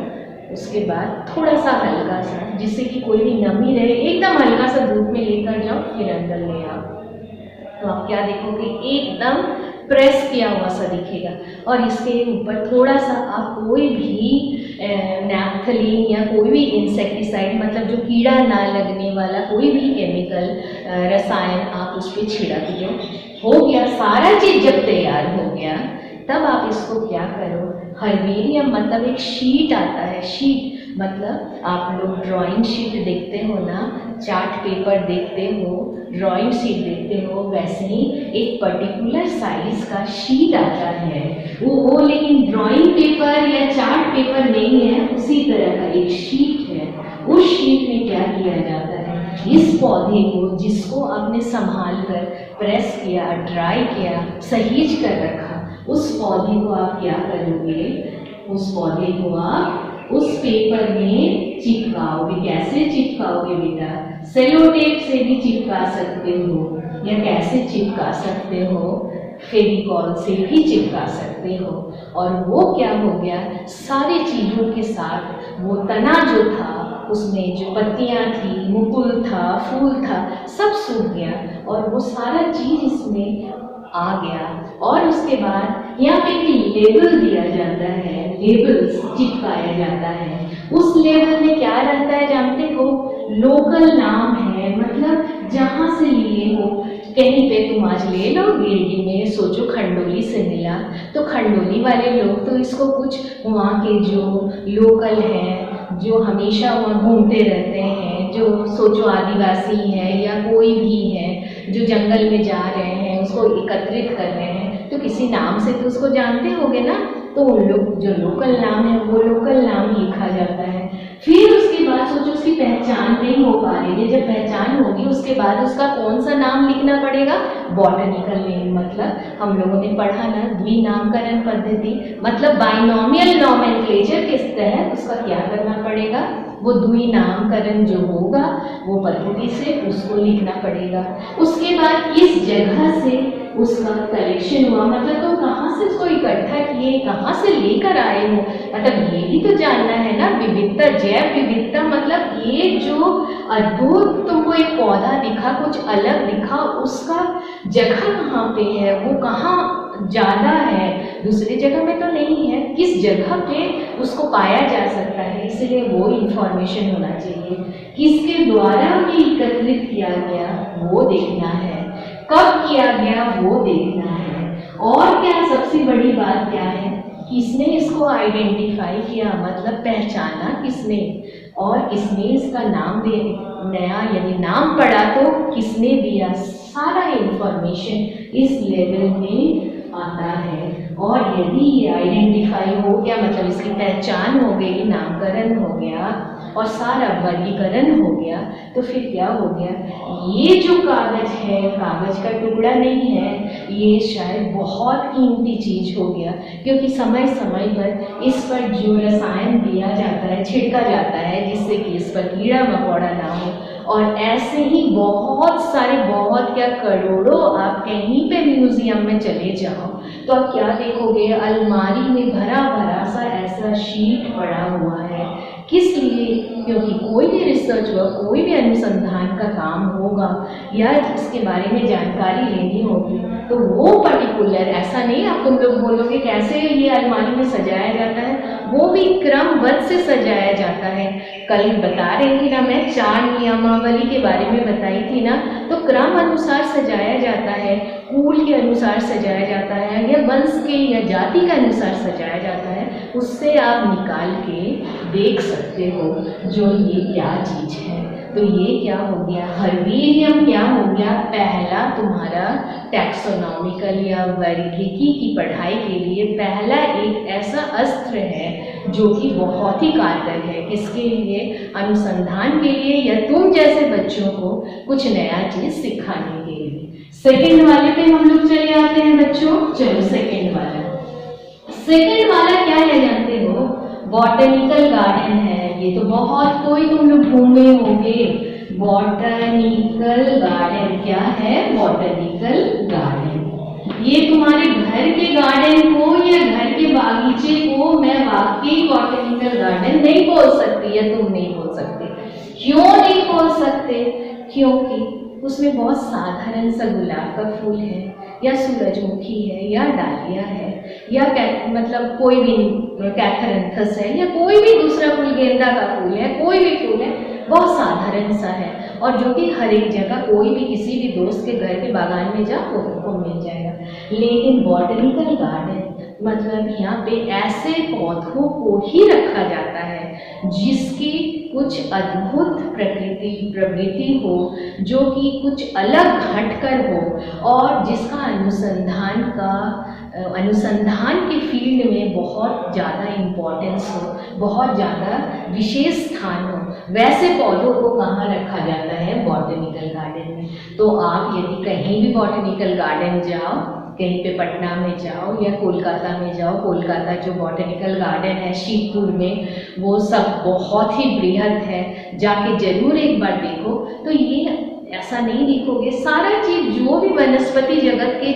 उसके बाद थोड़ा सा हल्का सा, जिससे कि कोई भी नमी रहे, एकदम हल्का सा धूप में लेकर जाओ, फिर अंदर ले आओ, तो आप क्या देखोगे? एकदम प्रेस किया हुआ सा दिखेगा। और इसके ऊपर थोड़ा सा आप कोई भी नैप्थलीन या कोई भी इंसेक्टिसाइड, मतलब जो कीड़ा ना लगने वाला कोई भी केमिकल रसायन आप उस पर छिड़क दो। हो गया सारा चीज़। जब तैयार हो गया तब आप इसको क्या करो? हर्बेरियम मतलब एक शीट आता है। शीट मतलब आप लोग ड्राइंग शीट देखते हो ना, चार्ट पेपर देखते हो, ड्राइंग शीट देखते हो, वैसे ही एक पर्टिकुलर साइज का शीट आता है। वो लेकिन ड्राइंग पेपर या चार्ट पेपर नहीं है, उसी तरह का एक शीट है। उस शीट में क्या किया जाता है? इस पौधे को, जिसको आपने संभाल कर प्रेस किया, ड्राई किया, सहीज कर रखा, उस पौधे को आप क्या करोगे? उस पौधे को आप उस पेपर में चिपकाओगे। कैसे चिपकाओगे बेटा? सेलो टेप से भी चिपका सकते हो, या कैसे चिपका सकते हो? फेविकॉल से भी चिपका सकते हो। और वो क्या हो गया? सारी चीज़ों के साथ वो तना जो था, उसमें जो पत्तियां थी, मुकुल था, फूल था, सब सूख गया और वो सारा चीज़ इसमें आ गया। और उसके बाद यहाँ पे एक लेबल दिया जाता है, लेबल चिपकाया जाता है। उस लेबल में क्या रहता है जानते हो? लोकल नाम है, मतलब जहाँ से लिए हो। कहीं पे तुम आज ले लो गिरडी में, सोचो खंडोली से मिला, तो खंडोली वाले लोग तो इसको कुछ वहाँ के जो लोकल हैं, जो हमेशा वहाँ घूमते रहते हैं, जो सोचो आदिवासी हैं या कोई भी है जो जंगल में जा रहे हैं, उसको एकत्रित कर रहे हैं, तो किसी नाम से तो उसको जानते होंगे ना। तो उन लोग जो लोकल नाम है वो लोकल नाम लिखा जाता है। फिर उसके बाद आप सोचो उसकी पहचान नहीं हो पा रही है। जब पहचान होगी उसके बाद उसका कौन सा नाम लिखना पड़ेगा? Botanical name. मतलब हम लोगों ने पढ़ा ना द्विनामकरण पद्धति, मतलब बाइनोमियल नोमेनक्लेचर के तहत उसका क्या करना पड़ेगा? वो द्विनामकरण जो होगा वो पद्धति से उसको लिखना पड़ेगा। उसके बाद किस जगह से उसका कलेक्शन हुआ, मतलब तुम कहाँ से उसको इकट्ठा किए, कहाँ से लेकर आए हो, मतलब ये भी तो जानना है ना। विविधता, जैव विविधता, मतलब ये जो अद्भुत तुमको एक पौधा दिखा, कुछ अलग दिखा, उसका जगह कहाँ पे है, वो कहाँ ज़्यादा है, दूसरी जगह में तो नहीं है, किस जगह पे उसको पाया जा सकता है, इसलिए वो इंफॉर्मेशन होना चाहिए। किसके द्वारा ये एकत्रित किया गया वो देखना है, कब किया गया वो देखना है, और क्या सबसे बड़ी बात क्या है, किसने इसको आइडेंटिफाई किया, मतलब पहचाना किसने, और किसने इसका नाम दे नया यदि नाम पड़ा तो किसने दिया, सारा इंफॉर्मेशन इस लेवल में आता है। और यदि ये आइडेंटिफाई हो गया, मतलब इसकी पहचान हो गई, नामकरण हो गया और सारा वर्गीकरण हो गया, तो फिर क्या हो गया, ये जो कागज है कागज का टुकड़ा नहीं है, ये शायद बहुत कीमती चीज हो गया, क्योंकि समय समय पर इस पर जो रसायन दिया जाता है, छिड़का जाता है, जिससे कि इस पर कीड़ा मकोड़ा ना हो। और ऐसे ही बहुत सारे, बहुत क्या करोड़ों, आप कहीं पे म्यूजियम में चले जाओ तो आप क्या देखोगे, अलमारी में भरा भरा सा ऐसा शीट पड़ा हुआ है। किस लिए? क्योंकि कोई भी रिसर्च वर्क, कोई भी अनुसंधान का काम होगा या इसके बारे में जानकारी लेनी होगी, तो वो पर्टिकुलर, ऐसा नहीं आप तुम लोग बोलोगे कैसे ये अलमारी में सजाया जाता है, वो भी क्रमबद्ध से सजाया जाता है। कल बता रही थी ना मैं, 4 नियमावली के बारे में बताई थी ना, तो क्रम अनुसार सजाया जाता है, कुल के अनुसार सजाया जाता है, या वंश के या जाति के अनुसार सजाया जाता है। उससे आप निकाल के देख सकते हो जो ये क्या चीज है। तो ये क्या हो गया, हर्बेरियम क्या हो गया, पहला तुम्हारा टैक्सोनॉमिकल या वर्गीकी की पढ़ाई के लिए पहला एक ऐसा अस्त्र है जो कि बहुत ही कारगर है। किसके लिए? अनुसंधान के लिए, या तुम जैसे बच्चों को कुछ नया चीज सिखाने के लिए। सेकंड वाले पे हम लोग चले आते हैं बच्चों। चलो सेकंड वाला क्या है जानते हो? बॉटनिकल गार्डन है। ये तो बहुत कोई तुम लोग घूमे होंगे। बॉटनिकल गार्डन क्या है? बॉटनिकल गार्डन ये तुम्हारे घर के गार्डन को या घर के बागीचे को मैं वाकई बॉटनिकल गार्डन नहीं बोल सकती, या तुम नहीं बोल सकते। क्यों नहीं बोल सकते? क्योंकि उसमें बहुत साधारण सा गुलाब का फूल है, या सूरजमुखी है, या डालिया है, या मतलब कोई भी कैथरंथस है, या कोई भी दूसरा फूल, गेंदा का फूल है, कोई भी फूल है, बहुत साधारण सा है, और जो कि हर एक जगह कोई भी किसी भी दोस्त के घर के बागान में जाओ तो उनको मिल जाएगा। लेकिन बॉटनिकल गार्डन मतलब यहाँ पे ऐसे पौधों को ही रखा जाता है जिसकी कुछ अद्भुत प्रवृत्ति हो, जो कि कुछ अलग हटकर हो, और जिसका अनुसंधान के फील्ड में बहुत ज़्यादा इम्पोर्टेंस हो, बहुत ज़्यादा विशेष स्थान हो। वैसे पौधों को कहाँ रखा जाता है? बॉटनिकल गार्डन में। तो आप यदि कहीं भी बॉटनिकल गार्डन जाओ, कहीं पे पटना में जाओ या कोलकाता में जाओ, कोलकाता जो बॉटनिकल गार्डन है शिवपुर में, वो सब बहुत ही बृहद है, जाके जरूर एक बार देखो। तो ये ऐसा नहीं देखोगे, सारा चीज जो भी वनस्पति जगत के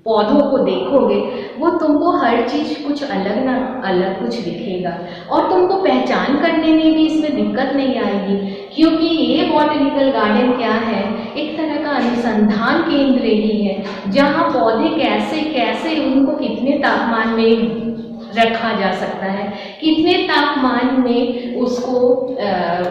पौधों को देखोगे वो तुमको हर चीज कुछ अलग ना अलग कुछ दिखेगा, और तुमको पहचान करने में भी इसमें दिक्कत नहीं आएगी, क्योंकि ये बॉटनिकल गार्डन क्या है? एक तरह का अनुसंधान केंद्र ही है, जहाँ पौधे कैसे कैसे उनको कितने तापमान में रखा जा सकता है, कितने तापमान में उसको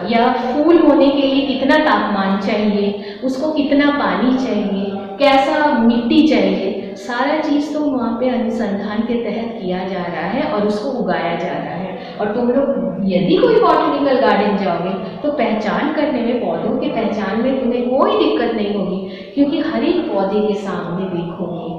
या फूल होने के लिए कितना तापमान चाहिए, उसको कितना पानी चाहिए, कैसा मिट्टी चाहिए, सारा चीज़ तो वहाँ पे अनुसंधान के तहत किया जा रहा है और उसको उगाया जा रहा है। और तुम लोग यदि कोई बॉटनिकल गार्डन जाओगे तो पहचान करने में, पौधों के पहचान में तुम्हें कोई दिक्कत नहीं होगी, क्योंकि हर एक पौधे के सामने देखोगे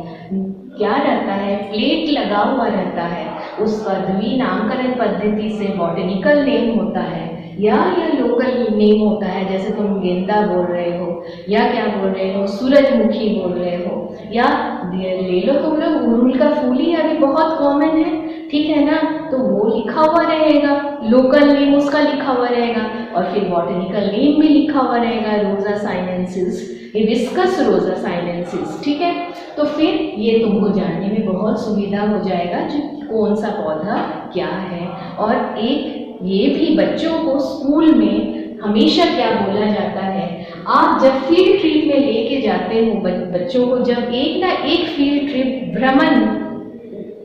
क्या रहता है? प्लेट लगा हुआ रहता है, उस पर द्विनामकरण पद्धति से बॉटनिकल नेम होता है। या लोकल नेम होता है, जैसे तुम गेंदा बोल रहे हो या क्या बोल रहे हो, सूरजमुखी बोल रहे हो, या ले लो तुम लोग उड़हुल का फूल ही अभी बहुत कॉमन है, ठीक है ना, तो वो लिखा हुआ रहेगा, लोकल नेम उसका लिखा हुआ रहेगा, और फिर बॉटनिकल नेम भी लिखा हुआ रहेगा, रोजा साइनेंसिस, हिबिस्कस रोजा साइनेंसिस, ठीक है। तो फिर ये तुमको जानने में बहुत सुविधा हो जाएगा जो कौन सा पौधा क्या है। और एक ये भी बच्चों को स्कूल में हमेशा क्या बोला जाता है, आप जब फील्ड ट्रिप में लेके जाते हो बच्चों को, जब एक ना एक फील्ड ट्रिप भ्रमण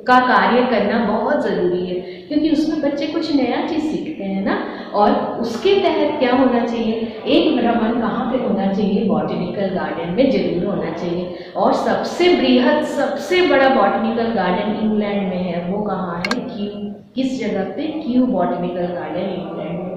का कार्य करना बहुत ज़रूरी है, क्योंकि उसमें बच्चे कुछ नया चीज़ सीखते हैं ना। और उसके तहत क्या होना चाहिए, एक भ्रमण कहाँ पे होना चाहिए, बॉटनिकल गार्डन में जरूर होना चाहिए। और सबसे बृहद सबसे बड़ा बॉटनिकल गार्डन इंग्लैंड में है, वो कहाँ है, किस जगह पे, क्यू बॉटनिकल गार्डन इंग्लैंड में।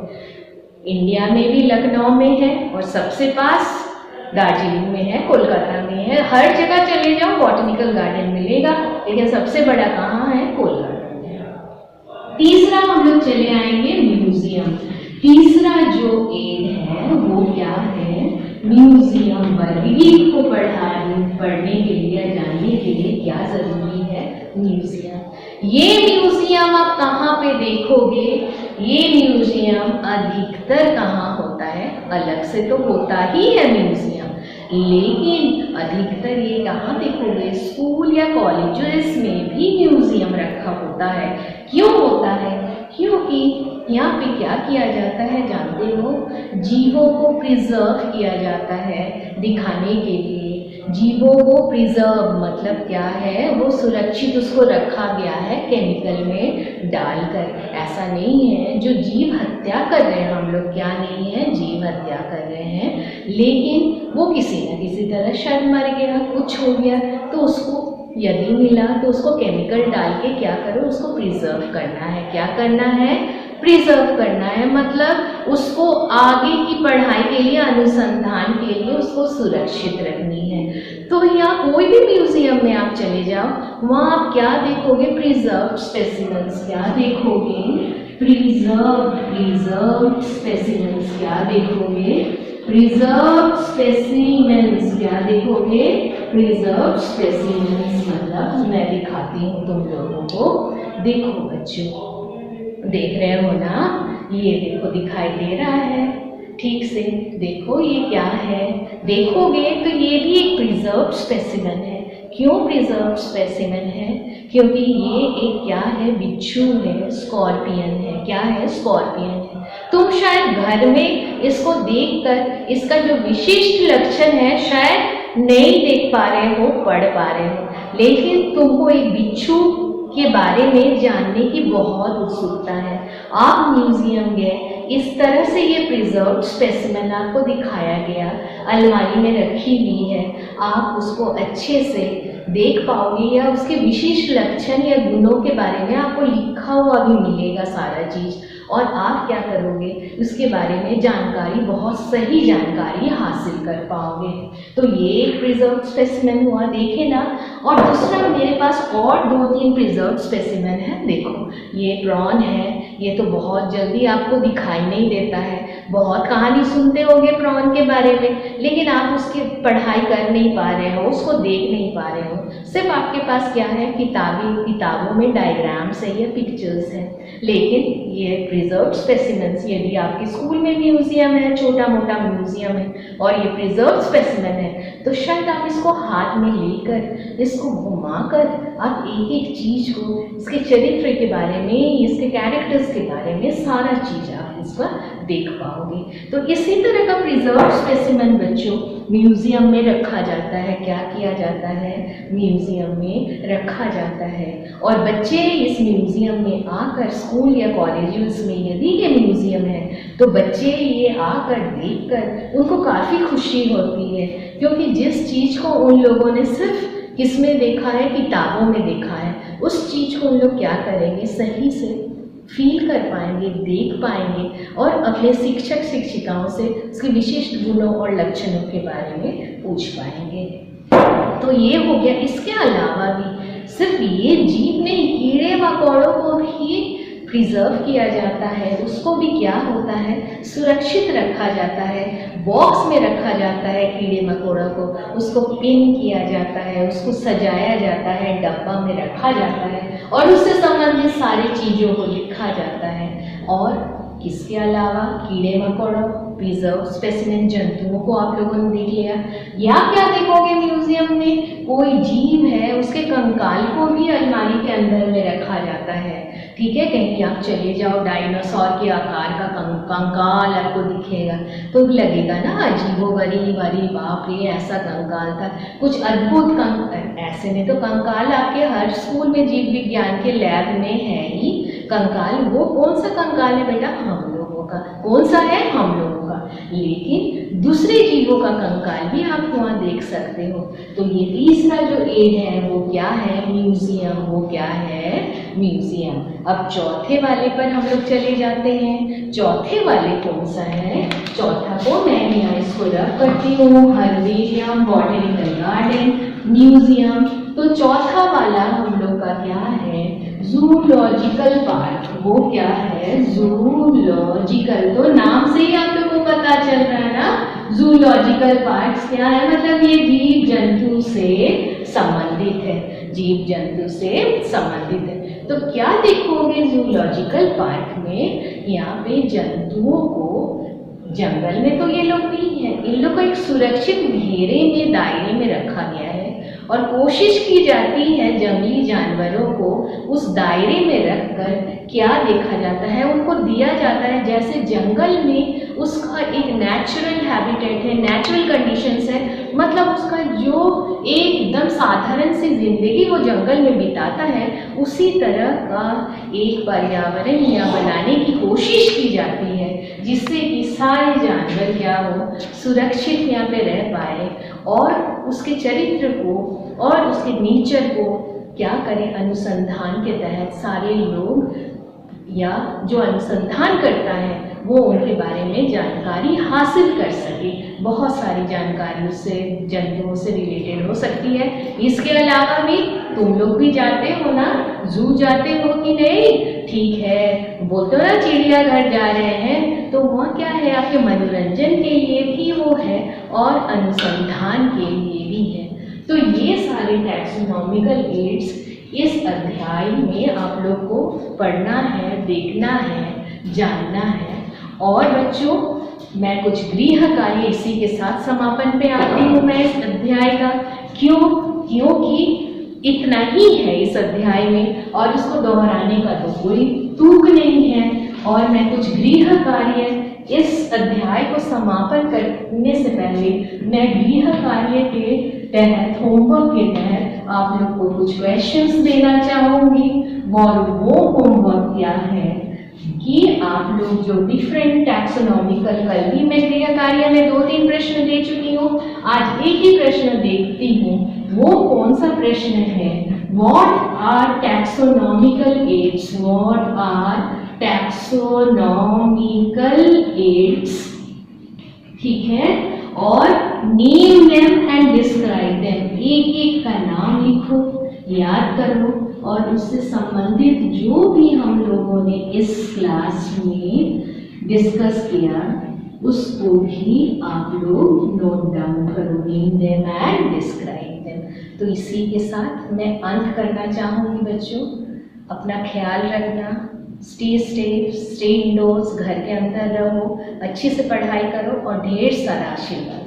इंडिया में भी लखनऊ में है, और सबसे पास दार्जिलिंग में है, कोलकाता में है, हर जगह चले जाओ बॉटनिकल गार्डन मिलेगा, लेकिन सबसे बड़ा कहाँ है, कोलकाता में। तीसरा हम लोग चले आएंगे म्यूजियम। तीसरा जो एड है वो क्या है, म्यूजियम। वर्गीक को पढ़ने के लिए, जानने के लिए क्या जरूरी है, म्यूजियम। ये म्यूजियम आप कहाँ पे देखोगे, ये म्यूजियम अधिकतर कहाँ होता है, अलग से तो होता ही है म्यूजियम, लेकिन अधिकतर ये कहाँ देखोगे, स्कूल या कॉलेजेस में भी म्यूजियम रखा होता है। क्यों होता है, क्योंकि यहाँ पे क्या किया जाता है जानते हो, जीवों को प्रिजर्व किया जाता है दिखाने के लिए। जीवों को प्रिजर्व मतलब क्या है, वो सुरक्षित उसको रखा गया है केमिकल में डालकर। ऐसा नहीं है जो जीव हत्या कर रहे हैं हम लोग, क्या नहीं है, जीव हत्या कर रहे हैं, लेकिन वो किसी न किसी तरह शायद मर गया, कुछ हो गया, तो उसको यदि मिला तो उसको केमिकल डाल के क्या करो, उसको प्रिजर्व करना है। क्या करना है, प्रिजर्व करना है, मतलब उसको आगे की पढ़ाई के लिए, अनुसंधान के लिए उसको सुरक्षित रखनी है। तो यहाँ कोई भी म्यूजियम में आप चले जाओ, वहाँ आप क्या देखोगे, प्रिजर्व स्पेसिमेंस। क्या देखोगे, प्रिजर्व स्पेसिमेंस। क्या देखोगे, प्रिजर्व स्पेसिमेंस। क्या देखोगे, प्रिजर्व स्पेसिमेंस। मतलब मैं दिखाती हूँ तुम लोगों को, देखो बच्चों, देख रहे हो ना, ये देखो दिखाई दे रहा है, ठीक से देखो ये क्या है, देखोगे तो ये भी एक प्रिजर्व स्पेसिमेन है। क्यों प्रिजर्व स्पेसिमेन है, क्योंकि ये एक क्या है, बिच्छू है, स्कॉर्पियन है। क्या है, स्कॉर्पियन है। तुम शायद घर में इसको देखकर इसका जो विशिष्ट लक्षण है शायद नहीं देख पा रहे हो, पढ़ पा रहे हो, लेकिन तुमको एक बिच्छू के बारे में जानने की बहुत उत्सुकता है। आप म्यूजियम गए, इस तरह से ये प्रिजर्व्ड स्पेसिमेन आपको दिखाया गया, अलमारी में रखी हुई है, आप उसको अच्छे से देख पाओगे, या उसके विशिष्ट लक्षण या गुणों के बारे में आपको लिखा हुआ भी मिलेगा सारा चीज़, और आप क्या करोगे, उसके बारे में जानकारी, बहुत सही जानकारी हासिल कर पाओगे। तो ये एक प्रिजर्व्ड स्पेसिमेन हुआ, देखे ना। और दूसरा मेरे पास और 2-3 प्रिजर्व्ड स्पेसिमेन है। देखो ये प्रॉन है, ये तो बहुत जल्दी आपको दिखाई नहीं देता है, बहुत कहानी सुनते होंगे प्रॉन के बारे में, लेकिन आप उसकी पढ़ाई कर नहीं पा रहे हो, उसको देख नहीं पा रहे हो, सिर्फ आपके पास क्या है, किताबों में डायग्राम्स है या पिक्चर्स है। लेकिन ये प्रिजर्व्ड स्पेसिमेंस, यदि आपके स्कूल में म्यूजियम है, छोटा मोटा म्यूजियम है और ये प्रिजर्व्ड स्पेसिमेन है, तो शायद आप इसको हाथ में लेकर, इसको घुमाकर आप एक एक चीज़ को, इसके चरित्र के बारे में, इसके कैरेक्टर्स के बारे में सारा चीज़ आप इसका देख पाओगे। तो इसी तरह का प्रिजर्व्ड स्पेसिमेन बच्चों म्यूजियम में रखा जाता है। क्या किया जाता है, म्यूजियम में रखा जाता है। और बच्चे इस म्यूजियम में आकर, स्कूल या कॉलेजेस में यदि ये म्यूजियम है, तो बच्चे ये आकर देखकर उनको काफ़ी खुशी होती है, क्योंकि जिस चीज़ को उन लोगों ने सिर्फ किसमें देखा है, किताबों में देखा है, उस चीज़ को उन लोग क्या करेंगे, सही से फील कर पाएंगे, देख पाएंगे, और अपने शिक्षक शिक्षिकाओं से उसके विशिष्ट गुणों और लक्षणों के बारे में पूछ पाएंगे। तो ये हो गया। इसके अलावा भी सिर्फ ये जीव नहीं, कीड़े मकोड़ों को भी प्रिजर्व किया जाता है, उसको भी क्या होता है, सुरक्षित रखा जाता है, बॉक्स में रखा जाता है कीड़े मकोड़ों को, उसको पिन किया जाता है, उसको सजाया जाता है, डब्बा में रखा जाता है और उससे संबंधित सारी चीज़ों को लिखा जाता है। और इसके अलावा कीड़े मकोड़ों, प्रिजर्व स्पेसिमेन जंतुओं को आप लोगों ने देख लिया। या क्या देखोगे म्यूजियम में, कोई जीव है उसके कंकाल को भी अलमारी के अंदर में रखा जाता है। ठीक है, कहीं आप चले जाओ, डायनासोर के आकार का कंकाल आपको दिखेगा तो लगेगा ना अजीबोगरीब, अरे बाप रे ऐसा कंकाल था, कुछ अद्भुत ऐसे में तो कंकाल आपके हर स्कूल में जीव विज्ञान के लैब में है ही कंकाल। वो कौन सा कंकाल है बेटा, हम लोगों का। कौन सा है, हम लोगों का। लेकिन दूसरे जीवों का कंकाल भी आप वहाँ देख सकते हो। तो ये तीसरा जो एड है वो क्या है, म्यूजियम। वो क्या है, म्यूजियम। अब चौथे वाले पर हम लोग चले जाते हैं। चौथे वाले कौन सा है, चौथा को मैं यहाँ इसको रख करती हूँ, हर्बेरियम, बॉटनिकल गार्डन, म्यूजियम। तो चौथा वाला हम लोग का क्या है, जूलॉजिकल पार्क। वो क्या है, जूलॉजिकल। तो नाम से ही आप लोगों को पता चल रहा है ना, जूलॉजिकल पार्क क्या है, मतलब ये जीव जंतु से संबंधित है, जीव जंतु से संबंधित है। तो क्या देखोगे जूलॉजिकल पार्क में, यहाँ पे जंतुओं को, जंगल में तो ये लोग नहीं है, इन लोग को एक सुरक्षित घेरे में, दायरे में रखा गया है और कोशिश की जाती है जंगली जानवरों को उस दायरे में रखकर क्या देखा जाता है, उनको दिया जाता है जैसे जंगल में उसका एक नेचुरल हैबिटेट है, नेचुरल कंडीशंस है, मतलब उसका जो एकदम साधारण सी जिंदगी वो जंगल में बिताता है उसी तरह का एक पर्यावरण यहाँ बनाने की कोशिश की जाती है, जिससे कि सारे जानवर क्या हो, सुरक्षित यहाँ पे रह पाए और उसके चरित्र को और उसके नेचर को क्या करें, अनुसंधान के तहत सारे लोग या जो अनुसंधान करता है वो उनके बारे में जानकारी हासिल कर सके। बहुत सारी जानकारी उससे, जंतुओं से रिलेटेड हो सकती है। इसके अलावा भी तुम लोग भी जाते हो ना, जू जाते हो कि नहीं, ठीक है, बोलते हो ना चिड़ियाघर जा रहे हैं, तो वहाँ क्या है, आपके मनोरंजन के लिए भी वो है और अनुसंधान के लिए भी है। तो ये सारे टैक्सोनॉमिकल एड्स इस अध्याय में आप लोग को पढ़ना है, देखना है, जानना है। और बच्चों मैं कुछ गृह कार्य इसी के साथ समापन पे आती हूँ मैं इस अध्याय का। क्योंकि इतना ही है इस अध्याय में और इसको दोहराने का तो कोई तुक नहीं है। और मैं कुछ गृह कार्य इस अध्याय को समापन करने से पहले मैं गृह कार्य के तहत, होमवर्क के तहत आप लोग को कुछ क्वेश्चंस देना चाहूँगी। और वो होमवर्क क्या है कि आप लोग जो डिफरेंट टैक्सोनॉमिकल, कल भी मैं गृह कार्य में 2-3 प्रश्न दे चुकी हूँ, आज एक ही प्रश्न देखती हूँ। वो कौन सा प्रश्न है, what are taxonomical aids, what are taxonomical aids, ठीक है, और name them and describe them, एक एक का नाम लिखो, याद करो और उससे संबंधित जो भी हम लोगों ने इस क्लास में डिस्कस किया उसको भी आप लोग नोट डाउन करो, name them and describe them. तो इसी के साथ मैं अंत करना चाहूँगी बच्चों, अपना ख्याल रखना, स्टे सेफ, स्टे इंडोर्स, घर के अंदर रहो, अच्छे से पढ़ाई करो और ढेर सारा आशीर्वाद।